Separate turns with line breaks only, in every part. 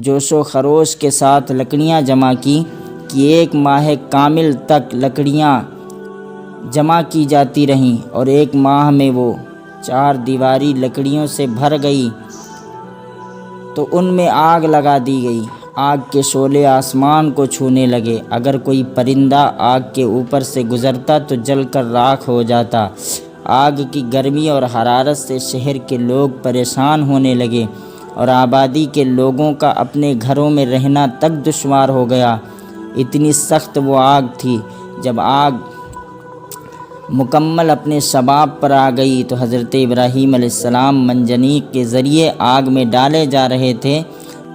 جوش و خروش کے ساتھ لکڑیاں جمع کی کہ 1 ماہ کامل تک لکڑیاں جمع کی جاتی رہیں، اور 1 ماہ میں وہ 4 دیواری لکڑیوں سے بھر گئی تو ان میں آگ لگا دی گئی۔ آگ کے شعلے آسمان کو چھونے لگے، اگر کوئی پرندہ آگ کے اوپر سے گزرتا تو جل کر راکھ ہو جاتا۔ آگ کی گرمی اور حرارت سے شہر کے لوگ پریشان ہونے لگے، اور آبادی کے لوگوں کا اپنے گھروں میں رہنا تک دشوار ہو گیا، اتنی سخت وہ آگ تھی۔ جب آگ مکمل اپنے شباب پر آ گئی تو حضرت ابراہیم علیہ السلام منجنیق کے ذریعے آگ میں ڈالے جا رہے تھے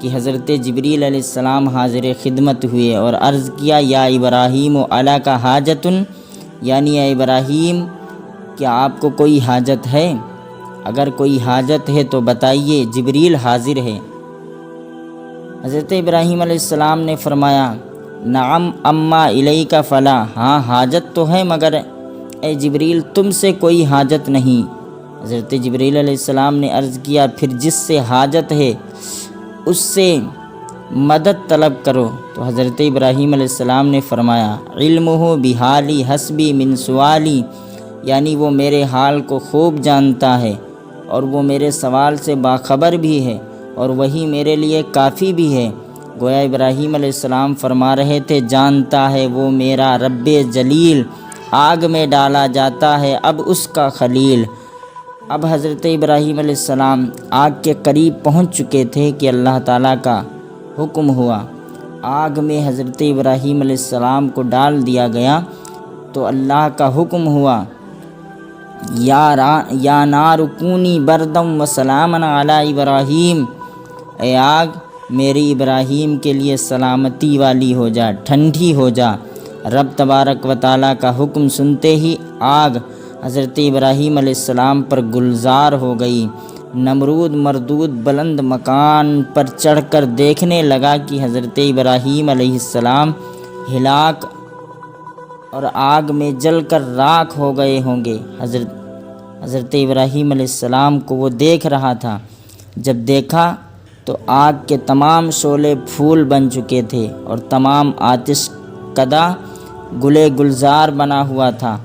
کہ حضرت جبریل علیہ السلام حاضر خدمت ہوئے اور عرض کیا، یا ابراہیم الاک حاجتن، یعنی اے ابراہیم کیا آپ کو کوئی حاجت ہے؟ اگر کوئی حاجت ہے تو بتائیے، جبریل حاضر ہے۔ حضرت ابراہیم علیہ السلام نے فرمایا، نعم اما الیک فلا، ہاں حاجت تو ہے مگر اے جبریل تم سے کوئی حاجت نہیں۔ حضرت جبریل علیہ السلام نے عرض کیا، پھر جس سے حاجت ہے اس سے مدد طلب کرو۔ تو حضرت ابراہیم علیہ السلام نے فرمایا، علمہ بحالی حسبی من سوالی، یعنی وہ میرے حال کو خوب جانتا ہے اور وہ میرے سوال سے باخبر بھی ہے، اور وہی میرے لیے کافی بھی ہے۔ گویا ابراہیم علیہ السلام فرما رہے تھے، جانتا ہے وہ میرا رب جلیل، آگ میں ڈالا جاتا ہے اب اس کا خلیل۔ اب حضرت ابراہیم علیہ السلام آگ کے قریب پہنچ چکے تھے کہ اللہ تعالیٰ کا حکم ہوا، آگ میں حضرت ابراہیم علیہ السلام کو ڈال دیا گیا۔ تو اللہ کا حکم ہوا، یا نار کونی بردم و سلاما علی ابراہیم، اے آگ میری ابراہیم کے لیے سلامتی والی ہو جا، ٹھنڈی ہو جا۔ رب تبارک و تعالیٰ کا حکم سنتے ہی آگ حضرت ابراہیم علیہ السلام پر گلزار ہو گئی۔ نمرود مردود بلند مکان پر چڑھ کر دیکھنے لگا کہ حضرت ابراہیم علیہ السلام ہلاک اور آگ میں جل کر راکھ ہو گئے ہوں گے۔ حضرت ابراہیم علیہ السلام کو وہ دیکھ رہا تھا، جب دیکھا تو آگ کے تمام شعلے پھول بن چکے تھے اور تمام آتش کدہ گلے گلزار بنا ہوا تھا،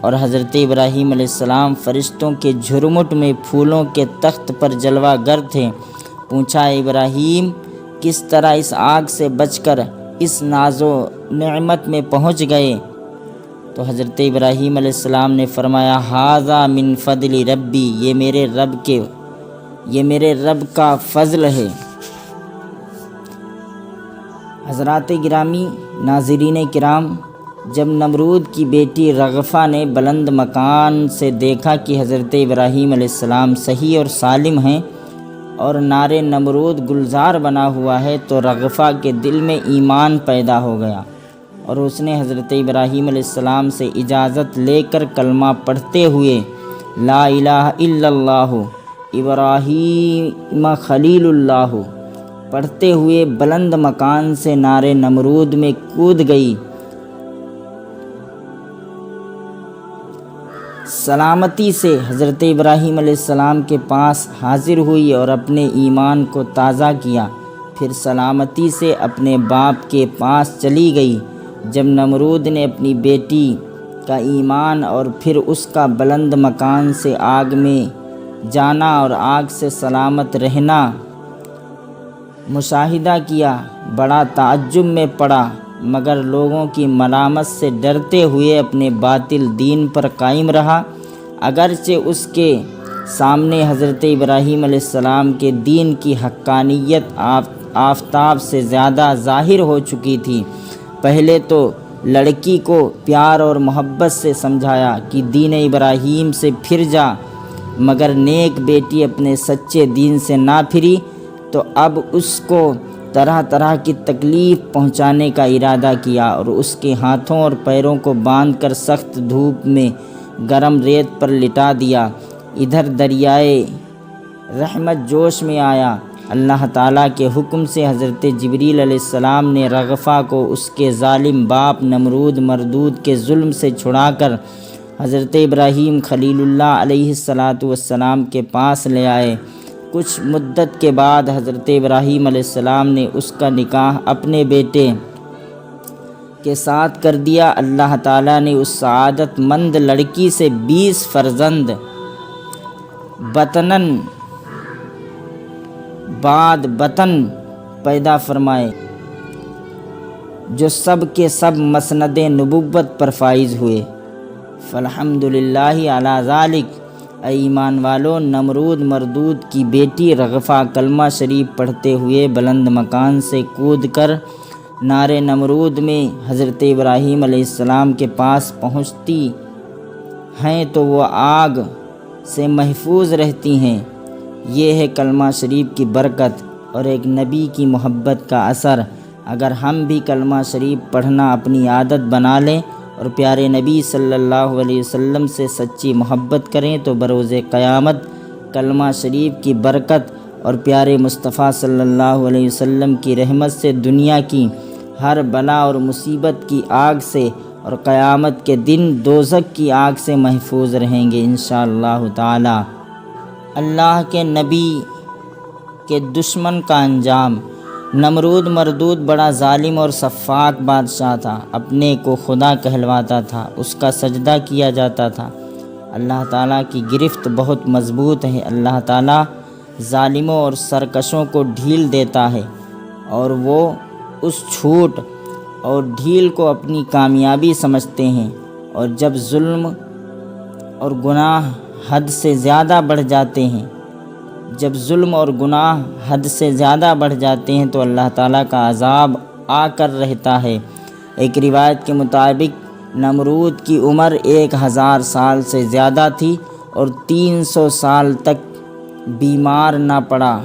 اور حضرت ابراہیم علیہ السلام فرشتوں کے جھرمٹ میں پھولوں کے تخت پر جلوہ گر تھے۔ پوچھا، ابراہیم کس طرح اس آگ سے بچ کر اس ناز و نعمت میں پہنچ گئے؟ تو حضرت ابراہیم علیہ السلام نے فرمایا، ھذا من فضل ربی، یہ میرے رب کا فضل ہے۔ حضرات گرامی، ناظرین کرام، جب نمرود کی بیٹی رغفہ نے بلند مکان سے دیکھا کہ حضرت ابراہیم علیہ السلام صحیح اور سالم ہیں اور نار نمرود گلزار بنا ہوا ہے، تو رغفہ کے دل میں ایمان پیدا ہو گیا، اور اس نے حضرت ابراہیم علیہ السلام سے اجازت لے کر کلمہ پڑھتے ہوئے لا الہ الا اللہ ابراہیم خلیل اللہ پڑھتے ہوئے بلند مکان سے نار نمرود میں کود گئی۔ سلامتی سے حضرت ابراہیم علیہ السلام کے پاس حاضر ہوئی اور اپنے ایمان کو تازہ کیا، پھر سلامتی سے اپنے باپ کے پاس چلی گئی۔ جب نمرود نے اپنی بیٹی کا ایمان اور پھر اس کا بلند مکان سے آگ میں جانا اور آگ سے سلامت رہنا مشاہدہ کیا، بڑا تعجب میں پڑا، مگر لوگوں کی ملامت سے ڈرتے ہوئے اپنے باطل دین پر قائم رہا، اگرچہ اس کے سامنے حضرت ابراہیم علیہ السلام کے دین کی حقانیت آفتاب سے زیادہ ظاہر ہو چکی تھی۔ پہلے تو لڑکی کو پیار اور محبت سے سمجھایا کہ دین ابراہیم سے پھر جا، مگر نیک بیٹی اپنے سچے دین سے نہ پھری تو اب اس کو طرح طرح کی تکلیف پہنچانے کا ارادہ کیا اور اس کے ہاتھوں اور پیروں کو باندھ کر سخت دھوپ میں گرم ریت پر لٹا دیا۔ ادھر دریائے رحمت جوش میں آیا۔ اللہ تعالیٰ کے حکم سے حضرت جبریل علیہ السلام نے رغفہ کو اس کے ظالم باپ نمرود مردود کے ظلم سے چھڑا کر حضرت ابراہیم خلیل اللہ علیہ السلام کے پاس لے آئے۔ کچھ مدت کے بعد حضرت ابراہیم علیہ السلام نے اس کا نکاح اپنے بیٹے کے ساتھ کر دیا۔ اللہ تعالیٰ نے اس سعادت مند لڑکی سے 20 فرزند بطناً بعد بطن پیدا فرمائے، جو سب کے سب مسند نبوت پر فائز ہوئے۔ فالحمدللہ علی ذالک۔ اے ایمان والو، نمرود مردود کی بیٹی رغفہ کلمہ شریف پڑھتے ہوئے بلند مکان سے کود کر نار نمرود میں حضرت ابراہیم علیہ السلام کے پاس پہنچتی ہیں تو وہ آگ سے محفوظ رہتی ہیں۔ یہ ہے کلمہ شریف کی برکت اور ایک نبی کی محبت کا اثر۔ اگر ہم بھی کلمہ شریف پڑھنا اپنی عادت بنا لیں اور پیارے نبی صلی اللہ علیہ وسلم سے سچی محبت کریں تو بروز قیامت کلمہ شریف کی برکت اور پیارے مصطفیٰ صلی اللہ علیہ وسلم کی رحمت سے دنیا کی ہر بلا اور مصیبت کی آگ سے اور قیامت کے دن دوزخ کی آگ سے محفوظ رہیں گے انشاءاللہ تعالی۔ اللہ کے نبی کے دشمن کا انجام۔ نمرود مردود بڑا ظالم اور سفاک بادشاہ تھا، اپنے کو خدا کہلواتا تھا، اس کا سجدہ کیا جاتا تھا۔ اللہ تعالیٰ کی گرفت بہت مضبوط ہے۔ اللہ تعالیٰ ظالموں اور سرکشوں کو ڈھیل دیتا ہے اور وہ اس چھوٹ اور ڈھیل کو اپنی کامیابی سمجھتے ہیں، اور جب ظلم اور گناہ حد سے زیادہ بڑھ جاتے ہیں تو اللہ تعالیٰ کا عذاب آ کر رہتا ہے۔ ایک روایت کے مطابق نمرود کی عمر 1000 سال سے زیادہ تھی اور 300 سال تک بیمار نہ پڑا۔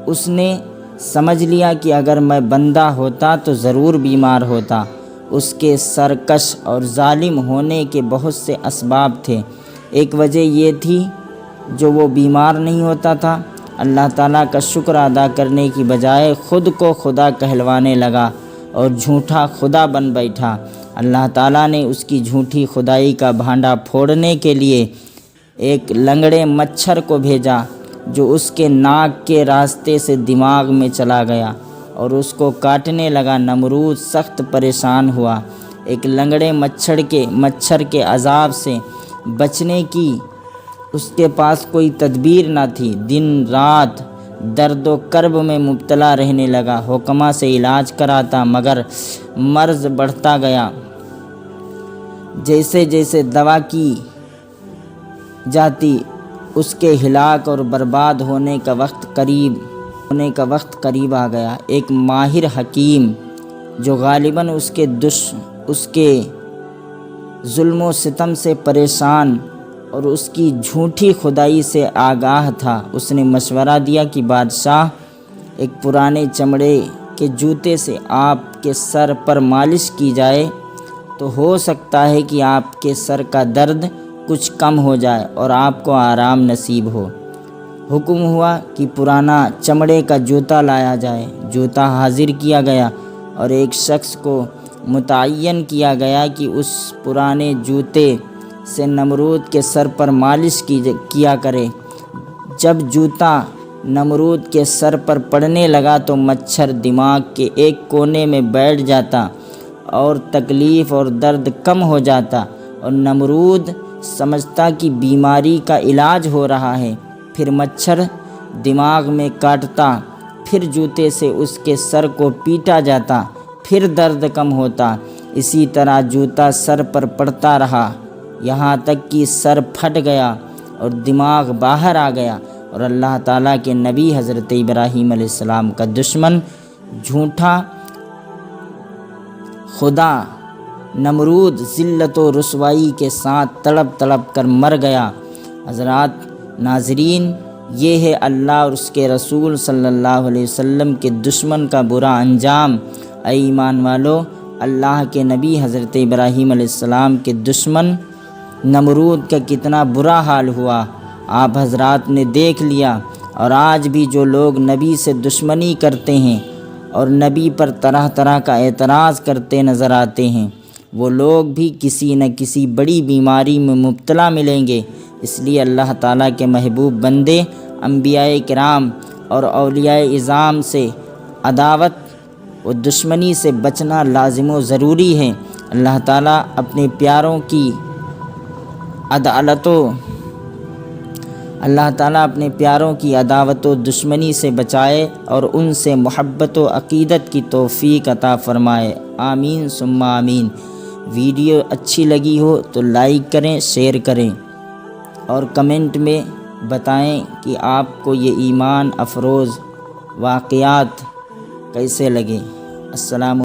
اس نے سمجھ لیا کہ اگر میں بندہ ہوتا تو ضرور بیمار ہوتا۔ اس کے سرکش اور ظالم ہونے کے بہت سے اسباب تھے۔ ایک وجہ یہ تھی جو وہ بیمار نہیں ہوتا تھا، اللہ تعالیٰ کا شکر ادا کرنے کی بجائے خود کو خدا کہلوانے لگا اور جھوٹا خدا بن بیٹھا۔ اللہ تعالیٰ نے اس کی جھوٹی خدائی کا بھانڈا پھوڑنے کے لیے ایک لنگڑے مچھر کو بھیجا جو اس کے ناک کے راستے سے دماغ میں چلا گیا اور اس کو کاٹنے لگا۔ نمرود سخت پریشان ہوا۔ ایک لنگڑے مچھر کے عذاب سے بچنے کی اس کے پاس کوئی تدبیر نہ تھی۔ دن رات درد و کرب میں مبتلا رہنے لگا۔ حکما سے علاج کراتا مگر مرض بڑھتا گیا۔ جیسے جیسے دوا کی جاتی اس کے ہلاک اور برباد ہونے کا وقت قریب آ گیا۔ ایک ماہر حکیم جو غالباً اس کے ظلم و ستم سے پریشان اور اس کی جھوٹی خدائی سے آگاہ تھا، اس نے مشورہ دیا کہ بادشاہ، ایک پرانے چمڑے کے جوتے سے آپ کے سر پر مالش کی جائے تو ہو سکتا ہے کہ آپ کے سر کا درد کچھ کم ہو جائے اور آپ کو آرام نصیب ہو۔ حکم ہوا کہ پرانا چمڑے کا جوتا لایا جائے۔ جوتا حاضر کیا گیا اور ایک شخص کو متعین کیا گیا کہ اس پرانے جوتے سے نمرود کے سر پر مالش کیا کرے۔ جب جوتا نمرود کے سر پر پڑنے لگا تو مچھر دماغ کے ایک کونے میں بیٹھ جاتا اور تکلیف اور درد کم ہو جاتا اور نمرود سمجھتا کہ بیماری کا علاج ہو رہا ہے۔ پھر مچھر دماغ میں کاٹتا، پھر جوتے سے اس کے سر کو پیٹا جاتا، پھر درد کم ہوتا۔ اسی طرح جوتا سر پر پڑتا رہا یہاں تک کہ سر پھٹ گیا اور دماغ باہر آ گیا، اور اللہ تعالیٰ کے نبی حضرت ابراہیم علیہ السلام کا دشمن جھوٹا خدا نمرود ذلت و رسوائی کے ساتھ تڑپ تڑپ کر مر گیا۔ حضرات ناظرین، یہ ہے اللہ اور اس کے رسول صلی اللہ علیہ وسلم کے دشمن کا برا انجام۔ اے ایمان والو، اللہ کے نبی حضرت ابراہیم علیہ السلام کے دشمن نمرود کا کتنا برا حال ہوا آپ حضرات نے دیکھ لیا۔ اور آج بھی جو لوگ نبی سے دشمنی کرتے ہیں اور نبی پر طرح طرح کا اعتراض کرتے نظر آتے ہیں، وہ لوگ بھی کسی نہ کسی بڑی بیماری میں مبتلا ملیں گے۔ اس لیے اللہ تعالیٰ کے محبوب بندے انبیاء کرام اور اولیاء اعظام سے عداوت و دشمنی سے بچنا لازم و ضروری ہے۔ اللہ تعالیٰ اپنے پیاروں کی عداوت و دشمنی سے بچائے اور ان سے محبت و عقیدت کی توفیق عطا فرمائے، آمین ثم آمین۔ ویڈیو اچھی لگی ہو تو لائک کریں، شیئر کریں اور کمنٹ میں بتائیں کہ آپ کو یہ ایمان افروز واقعات کیسے لگے۔ السلام